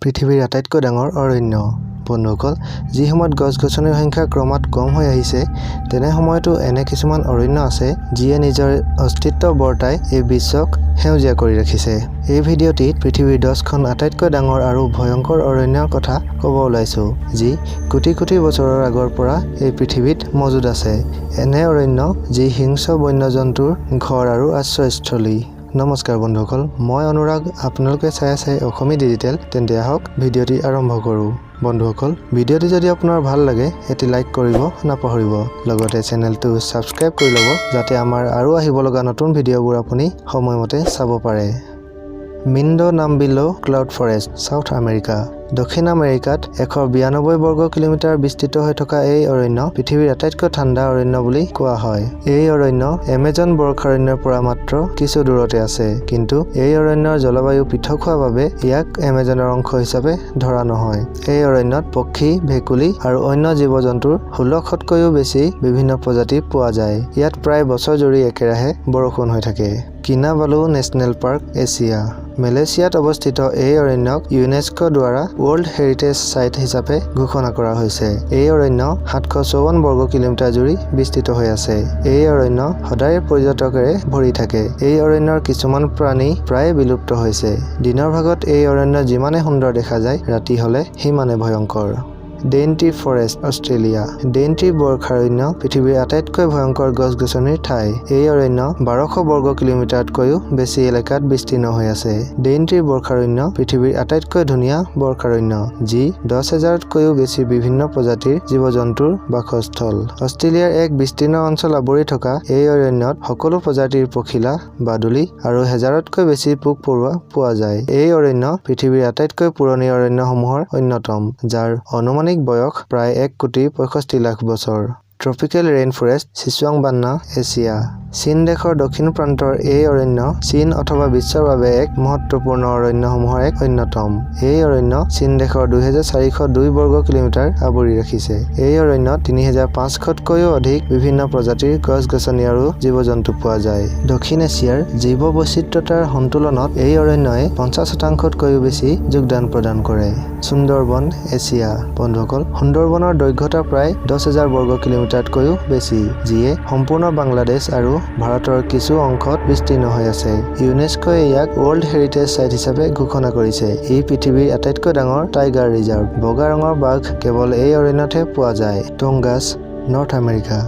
পৃথিৱীৰ আটাইতকৈ ডাঙৰ অৰণ্য বন্ধুসকল যি সময়ত গছ-গছনিৰ সংখ্যা ক্ৰমাৎ কম হৈ আহিছে তেনে সময়তো এনে কিছুমান অৰণ্য আছে যিয়ে নিজৰ অস্তিত্ব বৰ্তাই এই বিশ্বক সেউজীয়া কৰি ৰাখিছে এই ভিডিঅ'টিত পৃথিৱীৰ 10খন আটাইতকৈ ডাঙৰ আৰু ভয়ংকৰ অৰণ্যৰ কথা ক'ব ওলাইছো যি কোটি কোটি বছৰৰ আগৰ পৰা এই পৃথিৱীত মজুদ আছে এনে অৰণ্য যি হিংস্ৰ বন্যজন্তুৰ ঘৰ আৰু আশ্ৰয়স্থলী নমস্কাৰ বন্ধুসকল মই অনুৰাগ আপোনালোকে চাই আছে অসমী ডিজিটেল তেন্তে আহক ভিডিঅ'টি আৰম্ভ কৰোঁ বন্ধুসকল ভিডিঅ'টি যদি আপোনাৰ ভাল লাগে এটি লাইক কৰিব নাপাহৰিব লগতে চেনেলটো সাবস্ক্ৰাইব কৰি ল'ব যাতে আমাৰ আৰু আহিব লগা নতুন ভিডিঅ'বোৰ আপুনি সময়মতে চাব পাৰে মিণ্ডো নামবিলো ক্লাউড ফৰেষ্ট সাউথ আমেৰিকা দক্ষিণ আমেৰিকাত 192 বৰ্গ কিলোমিটাৰ বিস্তৃত হৈ থকা এই অৰণ্য পৃথিৱীৰ আটাইতকৈ ঠাণ্ডা অৰণ্য বুলি কোৱা হয় এই অৰণ্য এমেজন বৰ্ষাৰণ্যৰ পৰা মাত্ৰ কিছু দূৰতে আছে কিন্তু এই অৰণ্যৰ জলবায়ু পৃথক হোৱাৰ বাবে ইয়াক এমেজনৰ অংশ হিচাপে ধৰা নহয় এই অৰণ্যত পক্ষী ভেকুলী আৰু অন্য জীৱ-জন্তুৰ 1600তকৈও বেছি বিভিন্ন প্ৰজাতি পোৱা যায় ইয়াত প্ৰায় বছৰ জুৰি একেৰাহে বৰষুণ হৈ থাকে কিনাবালু নেশ্যনেল পাৰ্ক এছিয়া মালয়েছিয়াত অৱস্থিত এই অৰণ্যক ইউনেস্কো দ্বাৰা ৱৰ্ল্ড হেৰিটেজ সাইট হিচাপে ঘোষণা কৰা হৈছে এই অৰণ্য 754 বৰ্গ কিলোমিটাৰ জুৰি বিস্তৃত হৈ আছে এই অৰণ্য সদায় পৰ্যটকেৰে ভৰি থাকে এই অৰণ্যৰ কিছুমান প্ৰাণী প্ৰায় বিলুপ্ত হৈছে দিনৰ ভাগত এই অৰণ্য যিমানে সুন্দৰ দেখা যায় ৰাতি হলে সিমানে ভয়ংকৰ ডেইনট্ৰি ফৰেষ্ট অষ্ট্ৰেলিয়া ডেইনট্ৰি বৰ্ষাৰণ্য পৃথিৱীৰ আটাইতকৈ ভয়ংকৰ গছ-গছনিৰ ঠাই এই অৰণ্য 1200 বৰ্গ কিলোমিটাৰতকৈও বেছি এলেকাত বিস্তীৰ্ণ হৈ আছে ডেইনট্ৰি বৰ্ষাৰণ্য পৃথিৱীৰ আটাইতকৈ ধুনীয়া বৰ্ষাৰণ্য যি 10,000তকৈও বেছি বিভিন্ন প্ৰজাতিৰ জীৱ-জন্তুৰ বাসস্থল অষ্ট্ৰেলিয়াৰ এক বিস্তীৰ্ণ অঞ্চল আৱৰি থকা এই অৰণ্যত সকলো প্ৰজাতিৰ পখিলা বাদুলি আৰু 1000তকৈ বেছি পোক-পৰুৱা পোৱা যায় এই অৰণ্য পৃথিৱীৰ আটাইতকৈ পুৰণি অৰণ্যসমূহৰ অন্যতম যাৰ অনুমানিক বয়স প্ৰায় 1,65 লাখ বছৰ ট্ৰপিকেল ৰেইন ফৰেষ্ট চিচুৱাংবান্না এছিয়া চীন দেশৰ দক্ষিণ প্ৰান্তৰ এই অৰণ্য চীন অথবা বিশ্বৰ বাবে এক মহত্বপূৰ্ণ অৰণ্যসমূহৰ এক অন্যতম এই অৰণ্য চীন দেশৰ 2402 বৰ্গ কিলোমিটাৰ আৱৰি ৰাখিছে এই অৰণ্যত 3500তকৈও অধিক বিভিন্ন প্ৰজাতিৰ গছ-গছনি আৰু জীৱ-জন্তু পোৱা যায় দক্ষিণ এছিয়াৰ জৈৱ বৈচিত্ৰ্যতাৰ সন্তুলনত এই অৰণ্যই 50%তকৈও বেছি যোগদান প্ৰদান কৰে সুন্দৰবন এছিয়া বন্ধুসকল সুন্দৰবনৰ দৈৰ্ঘ্যতা প্ৰায় 10,000 বৰ্গ কিলোমিটাৰতকৈও বেছি যিয়ে সম্পূৰ্ণ বাংলাদেশ আৰু ভাৰতৰ কিছু অংশত বিস্তীৰ্ণ হৈ আছে ইউনেস্কোয়ে ইয়াক ৱৰ্ল্ড হেৰিটেজ সাইট হিচাপে ঘোষণা কৰিছে ই পৃথিৱীৰ আটাইতকৈ ডাঙৰ টাইগাৰ ৰিজাৰ্ভ বগা ৰঙৰ বাঘ কেৱল এই অৰণ্যতে পোৱা যায় টংগাছ নৰ্থ আমেৰিকা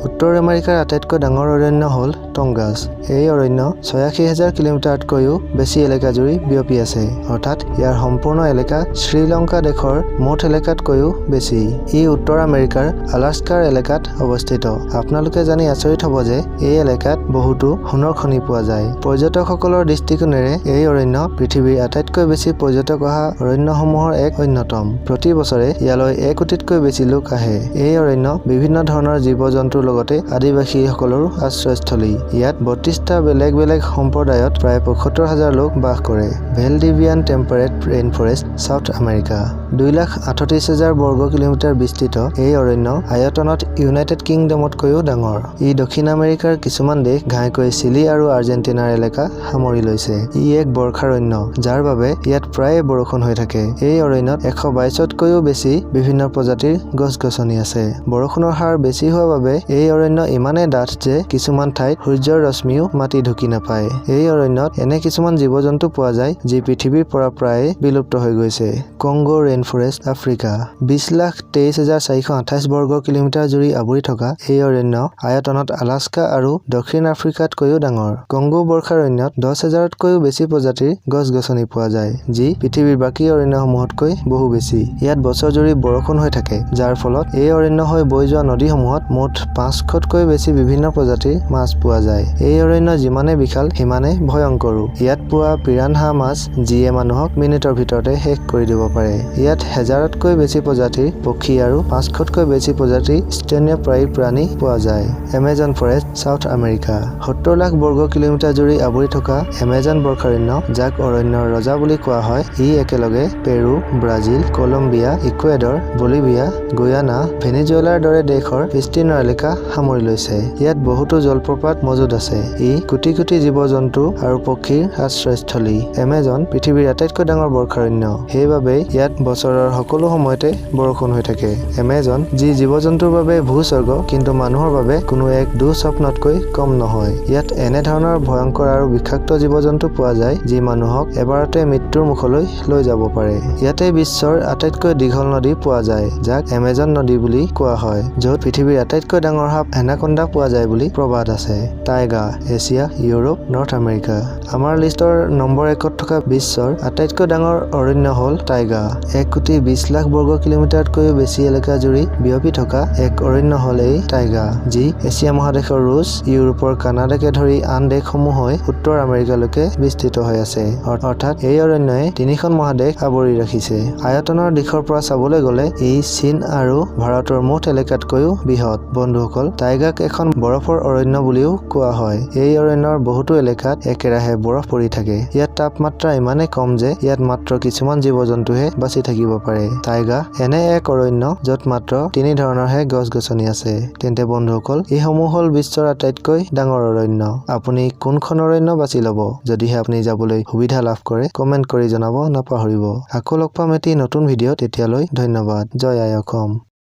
উত্তৰ আমেৰিকাৰ আটাইতকৈ ডাঙৰ অৰণ্য হ'ল টংগাছ এই অৰণ্য 86,000 কিলোমিটাৰতকৈও বেছি এলেকা জুৰি বিয়পি আছে অৰ্থাৎ ইয়াৰ সম্পূৰ্ণ এলেকা শ্ৰীলংকা দেশৰ মুঠ এলেকাতকৈও বেছি ই উত্তৰ আমেৰিকাৰ আলাস্কাৰ এলেকাত অৱস্থিত আপোনালোকে জানি আচৰিত হ'ব যে এই এলেকাত বহুতো সোণৰ খনি পোৱা যায় পৰ্যটকসকলৰ দৃষ্টিকোণেৰে এই অৰণ্য পৃথিৱীৰ আটাইতকৈ বেছি পৰ্যটক অহা অৰণ্যসমূহৰ এক অন্যতম প্ৰতি বছৰে ইয়ালৈ 1 কোটিতকৈ বেছি লোক আহে এই অৰণ্য বিভিন্ন ধৰণৰ জীৱ-জন্তুৰ লগতে আদিবাসীসকলৰো আশ্ৰয়স্থলী ইয়াত 32টা বেলেগ বেলেগ সম্প্ৰদায়ত প্ৰায় 75,000 লোক বাস কৰে ভেলডিভিয়ান টেম্পাৰেট ৰেইন ফৰেষ্ট সাউথ আমেৰিকা 2,38,000 বৰ্গ কিলোমিটাৰ বিস্তৃত এই অৰণ্য আয়তনত ইউনাইটেড কিংডমতকৈও ডাঙৰ ই দক্ষিণ আমেৰিকাৰ কিছুমান দেশ ঘাইকৈ চিলি আৰু আৰ্জেণ্টিনাৰ এলেকা সামৰি লৈছে ই এক বৰ্ষাৰণ্য যাৰ বাবে ইয়াত প্ৰায়ে বৰষুণ হৈ থাকে এই অৰণ্যত 122তকৈও বেছি বিভিন্ন প্ৰজাতিৰ গছ-গছনি আছে বৰষুণৰ হাৰ বেছি হোৱাৰ বাবে এই অৰণ্য ইমানে ডাঠ যে কিছুমান ঠাইত সূৰ্যৰ ৰশ্মিও মাটি ঢুকি নাপায় এই অৰণ্যত এনে কিছুমান জীৱ-জন্তু পোৱা যায় যি পৃথিৱীৰ পৰা প্ৰায় বিলুপ্ত হৈ গৈছে কংগো ৰেইন ফৰেষ্ট আফ্ৰিকা 20,23,428 বৰ্গ কিলোমিটাৰ জুৰি আৱৰি থকা এই অৰণ্য আয়তনত আলাস্কা আৰু দক্ষিণ আফ্ৰিকাতকৈও ডাঙৰ কংগো বৰ্ষাৰণ্যত 10,000তকৈও বেছি প্ৰজাতিৰ গছ-গছনি পোৱা যায় যি পৃথিৱীৰ বাকী অৰণ্যসমূহতকৈ বহু বেছি ইয়াত বছৰ জুৰি বৰষুণ হৈ থাকে যাৰ ফলত এই অৰণ্য হৈ বৈ যোৱা নদীসমূহত মুঠ 500তকৈ বেছি বিভিন্ন প্ৰজাতিৰ মাছ পোৱা যায় এই অৰণ্য যিমানে বিশাল সিমানে ভয়ংকৰো ইয়াত পোৱা পিৰানহা মাছ যিয়ে মানুহক মিনিটৰ ভিতৰতে শেষ কৰি দিব পাৰে ইয়াত 1000তকৈ বেছি প্ৰজাতিৰ পক্ষী আৰু 500তকৈ বেছি প্ৰজাতিৰ স্তন্যপায়ী প্ৰাণী পোৱা যায় Amazon forest south America 70 lakh বৰ্গ কিলোমিটাৰ জুৰি আৱৰি থকা এমেজন বৰ্ষাৰণ্য যাক অৰণ্যৰ ৰজা বুলি কোৱা হয় ই একেলগে Peru Brazil Colombia Ecuador Bolivia Guyana ভেনেজুৱেলাৰ দৰে দেশৰ বিস্তীৰ্ণ এলেকা সামৰি লৈছে ইয়াত বহুতো জলপ্ৰপাত মজুদ আছে। ই কোটি কোটি জীৱ-জন্তু আৰু পক্ষীৰ আশ্ৰয়স্থলী। এমেজন পৃথিৱীৰ আটাইতকৈ ডাঙৰ বৰ্ষাৰণ্য। সেইবাবে ইয়াত বছৰৰ সকলো সময়তে বৰষুণ হৈ থাকে। এমেজন যি জীৱ-জন্তুৰ বাবে ভূস্বৰ্গ কিন্তু মানুহৰ বাবে কোনো এক দুঃস্বপ্নতকৈ কম নহয়। ইয়াত এনে ধৰণৰ ভয়ংকৰ আৰু বিষাক্ত জীৱ-জন্তু পোৱা যায় যি মানুহক এবাৰতে মৃত্যুৰ মুখলৈ লৈ যাব পাৰে। ইয়াতে বিশ্বৰ আটাইতকৈ দীঘল নদী পোৱা যায় যাক এমেজন নদী বুলি কোৱা হয়, য'ত পৃথিৱীৰ আটাইতকৈ ডাঙৰ সাপ এনাকোণ্ডা পোৱা যায় বুলি প্ৰবাদ আছে। টাইগা এছিয়া, ইউৰোপ, নৰ্থ আমেৰিকা। আমাৰ লিষ্টৰ নম্বৰ 1ত থকা বিশ্বৰ আটাইতকৈ ডাঙৰ অৰণ্য হ'ল টাইগা। 1,20,00,000 বৰ্গ কিলোমিটাৰতকৈও বেছি এলেকা জুৰি বিয়পি থকা এক অৰণ্য হ'ল এই টাইগা, যি এছিয়া মহাদেশৰ ৰুছ, ইউৰোপৰ কানাডাকে ধৰি আন দেশসমূহ হৈ উত্তৰ আমেৰিকালৈকে বিস্তৃত হৈ আছে। অৰ্থাৎ এই অৰণ্যই 3খন মহাদেশ আৱৰি ৰাখিছে। আয়তনৰ দিশৰ পৰা চাবলৈ গ'লে ই চীন আৰু ভাৰতৰ মুঠ এলেকাতকৈও বৃহৎ। বন্ধুসকল, টাইগাক এখন বৰফৰ অৰণ্য বুলিও কোৱা হয়। এই অৰণ্যৰ বহুতো এলেকাত একেৰাহে বৰফ পৰি থাকে। ইয়াত তাপমাত্ৰা ইমানেই কম যে ইয়াত মাত্ৰ কিছুমান জীৱ-জন্তুহে বাচি থাকিব পাৰে। টাইগা এনে এক অৰণ্য য'ত মাত্ৰ 3 ধৰণৰহে গছ-গছনি আছে। তেন্তে বন্ধুসকল, এইসমূহ হ'ল বিশ্বৰ আটাইতকৈ ডাঙৰ অৰণ্য। আপুনি কোনখন অৰণ্য বাছি ল'ব? যদিহে আপুনি যাবলৈ সুবিধা লাভ কৰে, কমেণ্ট কৰি জনাব নাপাহৰিব। আকৌ লগ পাম এটি নতুন ভিডিঅ'ত। তেতিয়ালৈ ধন্যবাদ। জয় আই অসম।